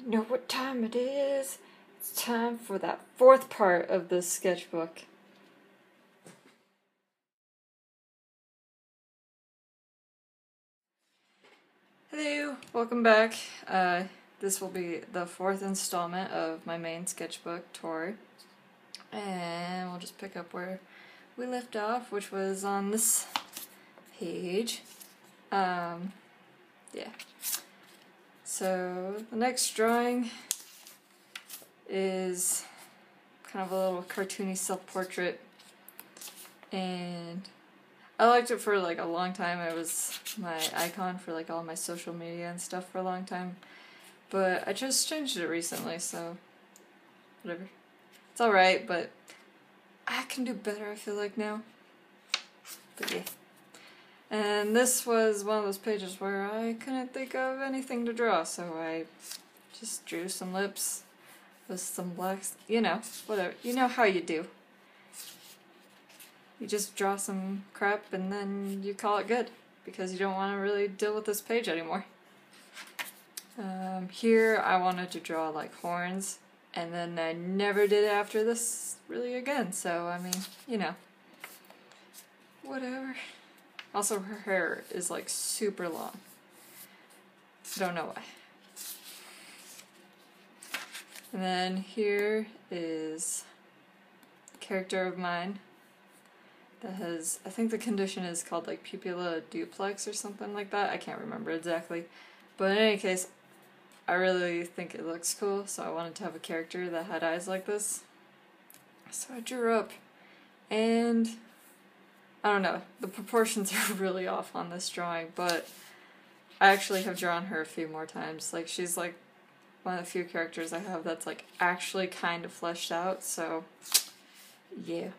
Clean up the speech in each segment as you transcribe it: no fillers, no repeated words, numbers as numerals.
You know what time it is? It's time for that fourth part of this sketchbook. Hello, welcome back. This will be the fourth installment of my main sketchbook tour. And we'll just pick up where we left off, which was on this page. Yeah. So the next drawing is kind of a little cartoony self-portrait, and I liked it for like a long time. It was my icon for like all my social media and stuff for a long time, but I just changed it recently, so whatever. It's alright, but I can do better, I feel like, now. But yeah. And this was one of those pages where I couldn't think of anything to draw, so I just drew some lips with some blacks, you know, whatever. You know how you do. You just draw some crap and then you call it good, because you don't want to really deal with this page anymore. Here I wanted to draw like horns, and then I never did it after this really again, so I mean, you know, whatever. Also, her hair is like super long. Don't know why. And then here is a character of mine that has, I think the condition is called like pupilla duplex or something like that. I can't remember exactly. But in any case, I really think it looks cool, so I wanted to have a character that had eyes like this. So I drew her up, and I don't know, the proportions are really off on this drawing, but I actually have drawn her a few more times. Like, she's like one of the few characters I have that's like actually kind of fleshed out, so yeah.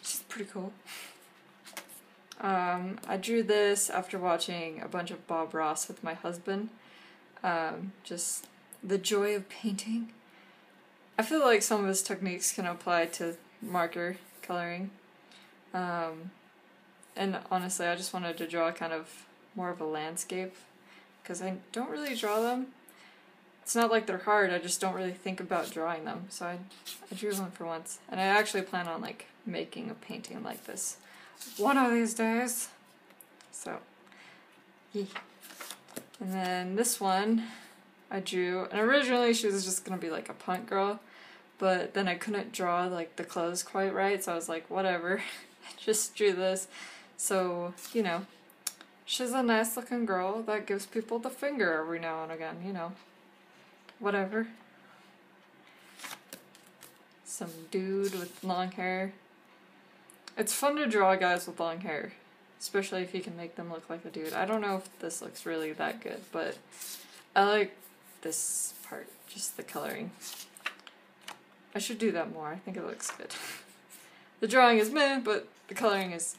She's pretty cool. I drew this after watching a bunch of Bob Ross with my husband. Just the joy of painting. I feel like some of his techniques can apply to marker coloring. And honestly, I just wanted to draw kind of more of a landscape, because I don't really draw them. It's not like they're hard, I just don't really think about drawing them, so I drew one for once. And I actually plan on like making a painting like this one of these days. So, yeah. And then this one I drew, and originally she was just gonna be like a punk girl, but then I couldn't draw like the clothes quite right, so I was like, whatever. I just drew this. So, you know, she's a nice looking girl that gives people the finger every now and again, you know. Whatever. Some dude with long hair. It's fun to draw guys with long hair, especially if you can make them look like a dude. I don't know if this looks really that good, but I like this part, just the coloring. I should do that more, I think it looks good. The drawing is meh, but the coloring is...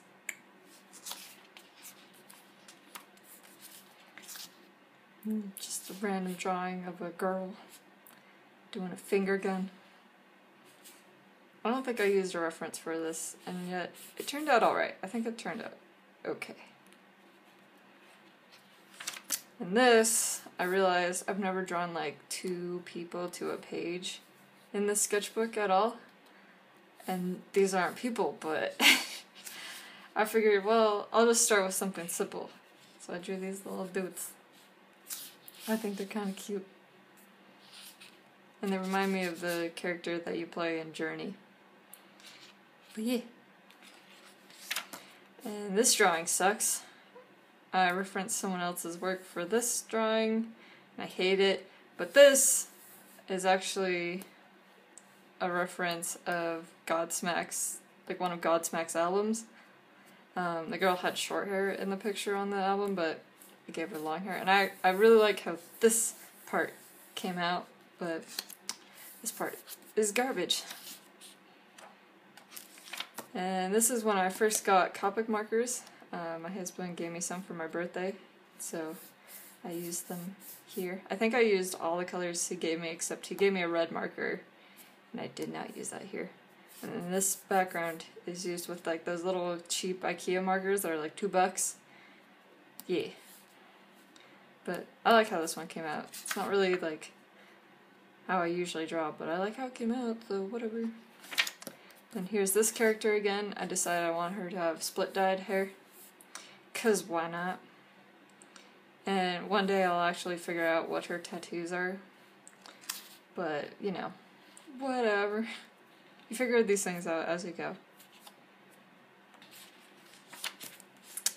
just a random drawing of a girl doing a finger gun. I don't think I used a reference for this, and yet it turned out alright. I think it turned out okay. And this, I realized I've never drawn like two people to a page in this sketchbook at all. And these aren't people, but I figured, well, I'll just start with something simple. So I drew these little dudes. I think they're kind of cute. And they remind me of the character that you play in Journey. But yeah. And this drawing sucks. I referenced someone else's work for this drawing, and I hate it. But this is actually a reference of Godsmack's, like one of Godsmack's albums. The girl had short hair in the picture on the album, but I gave her long hair. And I really like how this part came out, but this part is garbage. And this is when I first got Copic markers. My husband gave me some for my birthday, so I used them here. I think I used all the colors he gave me, except he gave me a red marker, and I did not use that here. And then this background is used with like those little cheap IKEA markers that are like $2. Yeah. But I like how this one came out. It's not really like how I usually draw, but I like how it came out, so whatever. Then here's this character again. I decided I want her to have split dyed hair, 'cause why not? And one day I'll actually figure out what her tattoos are. But, you know, whatever. You figure these things out as you go.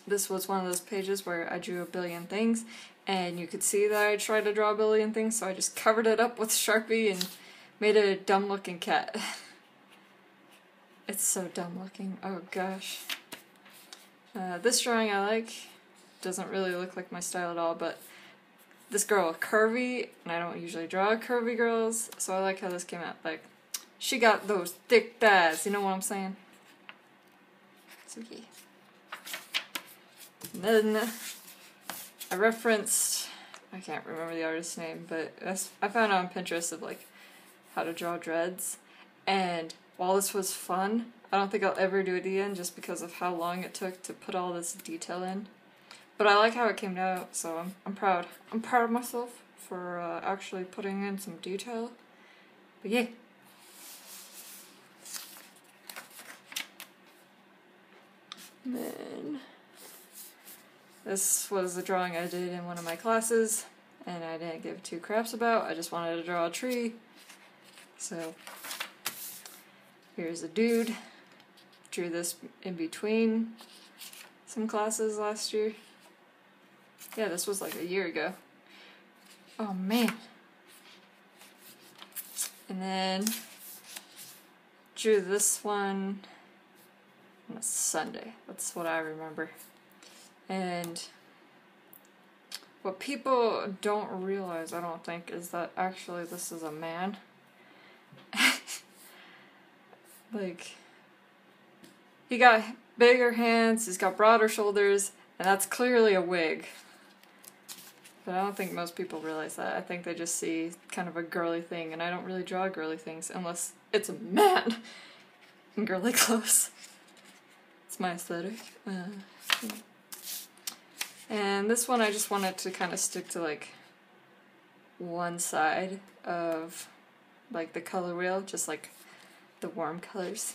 This was one of those pages where I drew a billion things, and you could see that I tried to draw a billion things, so I just covered it up with Sharpie and made it a dumb looking cat. It's so dumb looking, oh gosh. This drawing I like. Doesn't really look like my style at all, but this girl curvy, and I don't usually draw curvy girls, so I like how this came out. Like, she got those thick thighs, you know what I'm saying? So yeah. And then I referenced, I can't remember the artist's name, but I found on Pinterest of like how to draw dreads, and while this was fun, I don't think I'll ever do it again just because of how long it took to put all this detail in. But I like how it came out, so I'm proud. I'm proud of myself for actually putting in some detail. But yeah. And then this was a drawing I did in one of my classes, and I didn't give two craps about. I just wanted to draw a tree. So here's a dude. Drew this in between some classes last year. Yeah, this was like a year ago. Oh man. And then drew this one on a Sunday. That's what I remember. And what people don't realize, I don't think, is that actually this is a man. Like, he got bigger hands, he's got broader shoulders, and that's clearly a wig. But I don't think most people realize that. I think they just see kind of a girly thing, and I don't really draw girly things unless it's a man in girly clothes. It's my aesthetic. Yeah. And this one I just wanted to kind of stick to like one side of like the color wheel, just like the warm colors.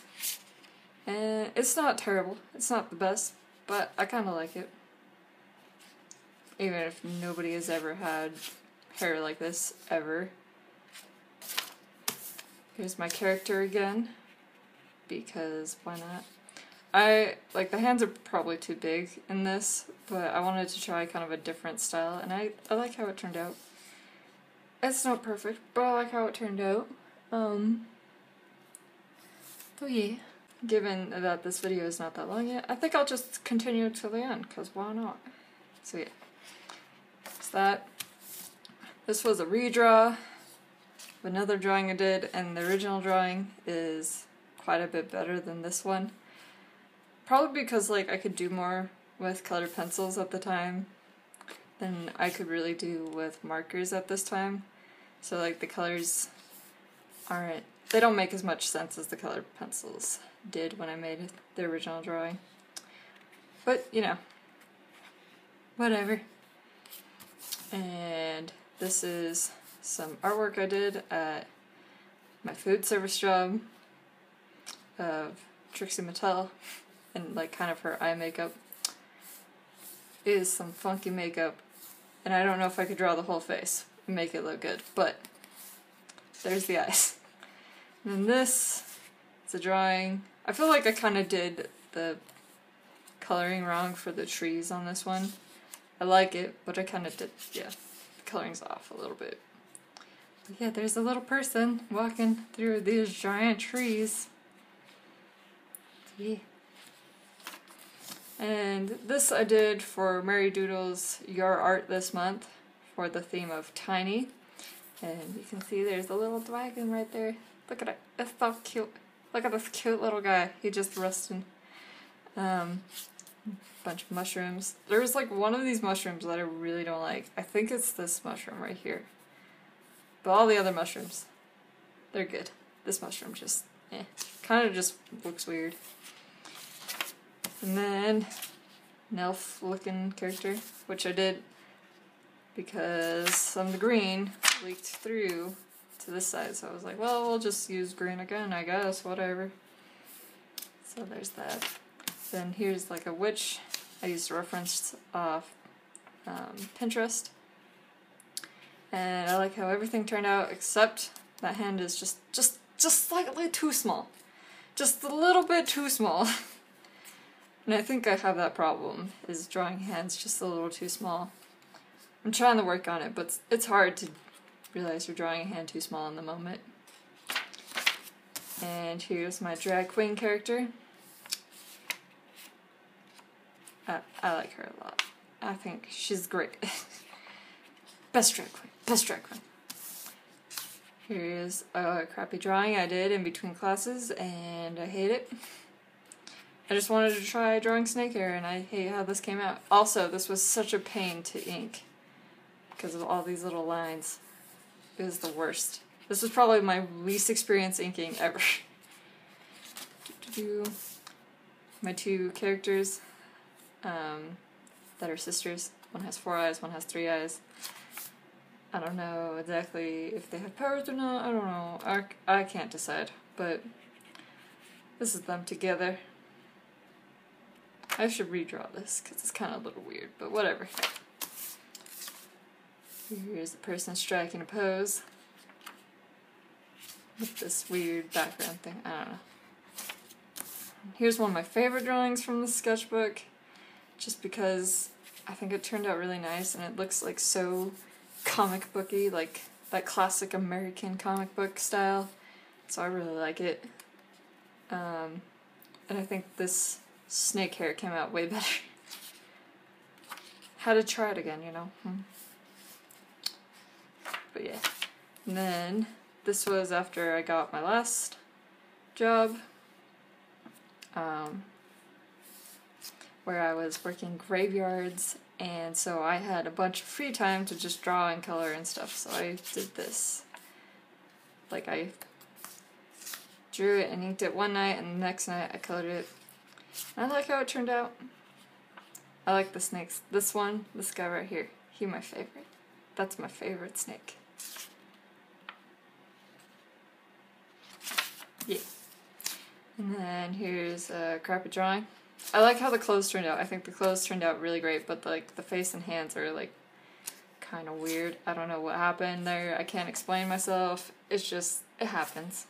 And it's not terrible. It's not the best, but I kind of like it. Even if nobody has ever had hair like this, ever. Here's my character again, because why not? Like, the hands are probably too big in this, but I wanted to try kind of a different style, and I like how it turned out. It's not perfect, but I like how it turned out. So yeah. Given that this video is not that long yet, I think I'll just continue till the end, because why not? So yeah. That. This was a redraw of another drawing I did, and the original drawing is quite a bit better than this one. Probably because like I could do more with colored pencils at the time than I could really do with markers at this time. So like the colors they don't make as much sense as the colored pencils did when I made the original drawing. But you know, whatever. And this is some artwork I did at my food service job of Trixie Mattel, and like kind of her eye makeup. It is some funky makeup, and I don't know if I could draw the whole face and make it look good, but there's the eyes. And then this is a drawing. I feel like I kind of did the coloring wrong for the trees on this one. I like it, but I kind of did, yeah, the coloring's off a little bit. But yeah, there's a little person walking through these giant trees. Yeah. And this I did for Mary Doodle's Your Art this month for the theme of Tiny. And you can see there's a little dragon right there. Look at it, it's so cute. Look at this cute little guy, he just rested. Bunch of mushrooms. There's like one of these mushrooms that I really don't like. I think it's this mushroom right here. But all the other mushrooms, they're good. This mushroom just, kind of just looks weird. And then an elf looking character, which I did because some of the green leaked through to this side. So I was like, well, we'll just use green again, I guess, whatever. So there's that. Then here's like a witch. I used a reference off Pinterest. And I like how everything turned out except that hand is just slightly too small. Just a little bit too small. And I think I have that problem, is drawing hands just a little too small. I'm trying to work on it, but it's hard to realize you're drawing a hand too small in the moment. And here's my drag queen character. I like her a lot. I think she's great. Best drag queen. Best drag queen. Here's a crappy drawing I did in between classes, and I hate it. I just wanted to try drawing snake hair, and I hate how this came out. Also, this was such a pain to ink because of all these little lines. It was the worst. This was probably my least experienced inking ever. My two characters that are sisters. One has 4 eyes, one has 3 eyes. I don't know exactly if they have powers or not. I don't know. I can't decide. But this is them together. I should redraw this because it's kind of a little weird, but whatever. Here's the person striking a pose with this weird background thing. I don't know. Here's one of my favorite drawings from the sketchbook, just because I think it turned out really nice and it looks like so comic booky, like that classic American comic book style. So I really like it. And I think this snake hair came out way better. Had to try it again, you know. But yeah. And then this was after I got my last job, where I was working graveyards, and so I had a bunch of free time to just draw and color and stuff, so I did this. Like, I drew it and inked it one night, and the next night I colored it. And I like how it turned out. I like the snakes. This one, this guy right here, he's my favorite. That's my favorite snake. Yeah. And then here's a crappy drawing. I like how the clothes turned out. I think the clothes turned out really great, but like the face and hands are like kind of weird. I don't know what happened there. I can't explain myself. It's just, it happens.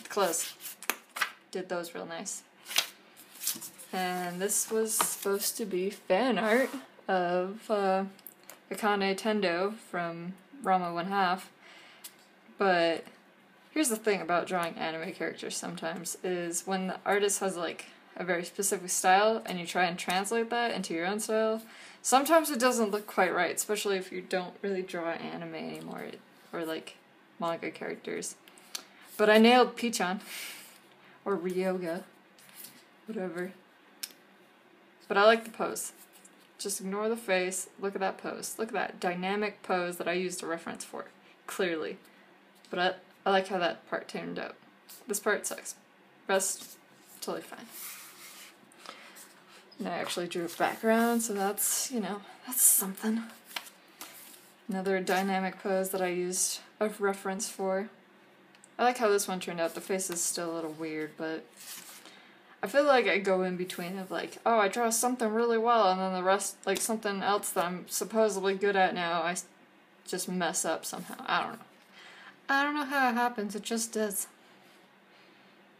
The clothes did those real nice. And this was supposed to be fan art of Akane Tendo from Rama 1/2. But here's the thing about drawing anime characters sometimes, is when the artist has like a very specific style and you try and translate that into your own style, sometimes it doesn't look quite right, especially if you don't really draw anime anymore, or like manga characters. But I nailed Pichan, or Ryoga, whatever. But I like the pose. Just ignore the face, look at that pose. Look at that dynamic pose that I used a reference for, clearly. But I like how that part turned out. This part sucks. Rest, totally fine. And I actually drew a background, so that's, you know, that's something. Another dynamic pose that I used a reference for. I like how this one turned out. The face is still a little weird, but I feel like I go in between of like, oh, I draw something really well, and then the rest, like something else that I'm supposedly good at now, I just mess up somehow. I don't know. I don't know how it happens, it just does.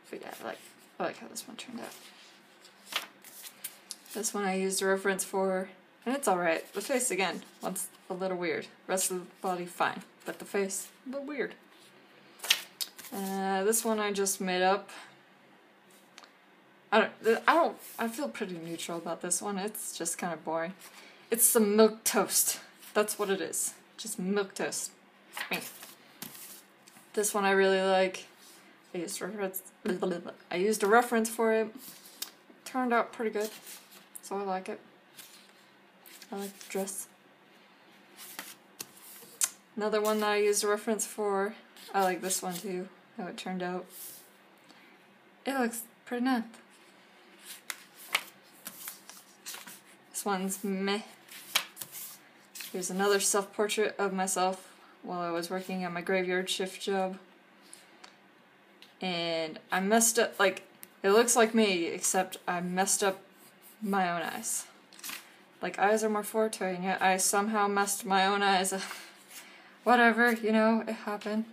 But yeah, I like how this one turned out. This one I used a reference for, and it's alright. The face, again, one's a little weird. Rest of the body, fine. But the face, a little weird. This one I just made up. I feel pretty neutral about this one. It's just kind of boring. It's some milk toast. That's what it is. Just milk toast. This one I really like. I used a reference for it. It turned out pretty good, so I like it. I like the dress. Another one that I used a reference for. I like this one too, how it turned out. It looks pretty nice. This one's meh. Here's another self-portrait of myself while I was working at my graveyard shift job. And I messed up, like, it looks like me, except I messed up my own eyes. Like, eyes are more forte, and yet I somehow messed my own eyes up. Whatever, you know, it happened.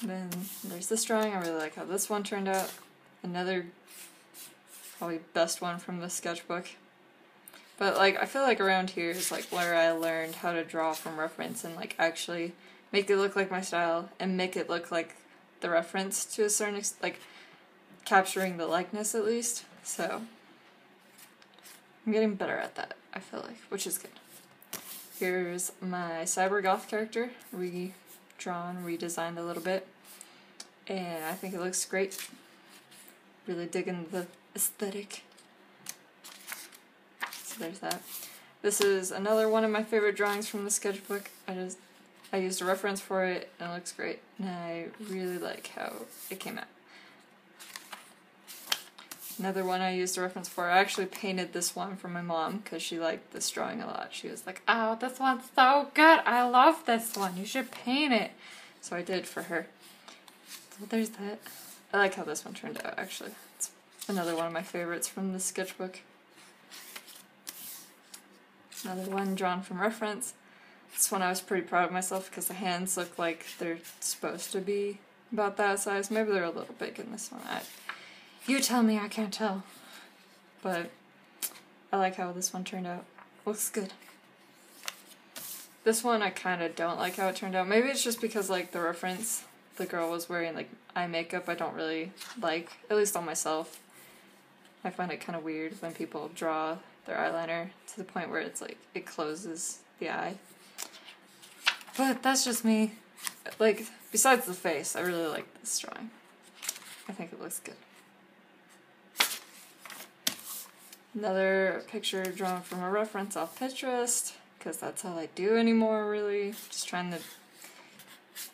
Then there's this drawing. I really like how this one turned out. Another probably best one from the sketchbook. But like I feel like around here is like where I learned how to draw from reference and like actually make it look like my style and make it look like the reference to a certain extent, like capturing the likeness at least. So I'm getting better at that, I feel like, which is good. Here's my cyber goth character, redrawn, redesigned a little bit, and I think it looks great. Really digging the aesthetic. So there's that. This is another one of my favorite drawings from the sketchbook. I used a reference for it, and it looks great, and I really like how it came out. Another one I used a reference for. I actually painted this one for my mom because she liked this drawing a lot. She was like, "Oh, this one's so good. I love this one. You should paint it." So I did for her. So there's that. I like how this one turned out, actually. It's another one of my favorites from the sketchbook. Another one drawn from reference. This one I was pretty proud of myself because the hands look like they're supposed to be about that size. Maybe they're a little big in this one. You tell me, I can't tell. But I like how this one turned out. Looks good. This one I kind of don't like how it turned out. Maybe it's just because like the reference the girl was wearing like eye makeup I don't really like, at least on myself. I find it kind of weird when people draw their eyeliner to the point where it's like it closes the eye. But that's just me. Like, besides the face, I really like this drawing. I think it looks good. Another picture drawn from a reference off Pinterest, because that's all I do anymore, really. Just trying to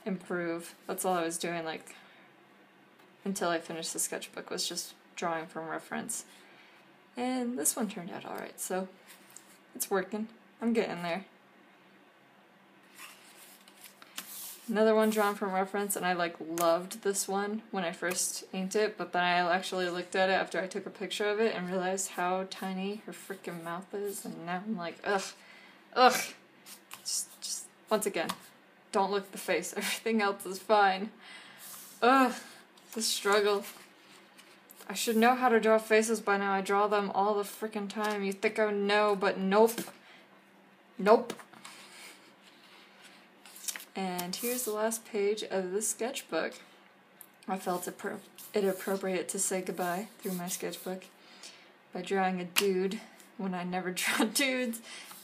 improve. That's all I was doing, like, until I finished the sketchbook, was just drawing from reference. And this one turned out alright, so it's working. I'm getting there. Another one drawn from reference, and I like loved this one when I first inked it, but then I actually looked at it after I took a picture of it and realized how tiny her freaking mouth is, and now I'm like, ugh. Just once again, don't look at the face. Everything else is fine. Ugh, the struggle. I should know how to draw faces by now. I draw them all the freaking time. You think I would know, but nope. Nope. And here's the last page of the sketchbook. I felt it appropriate to say goodbye through my sketchbook by drawing a dude when I never draw dudes,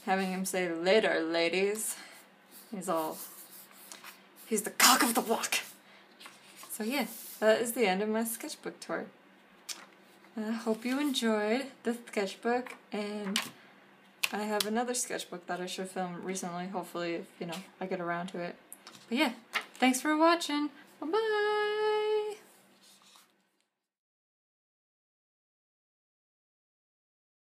having him say, "Later, ladies." He's the cock of the block. So yeah, that is the end of my sketchbook tour. I hope you enjoyed the sketchbook, and I have another sketchbook that I should film recently, hopefully, if, I get around to it. But yeah, thanks for watching. Bye-bye!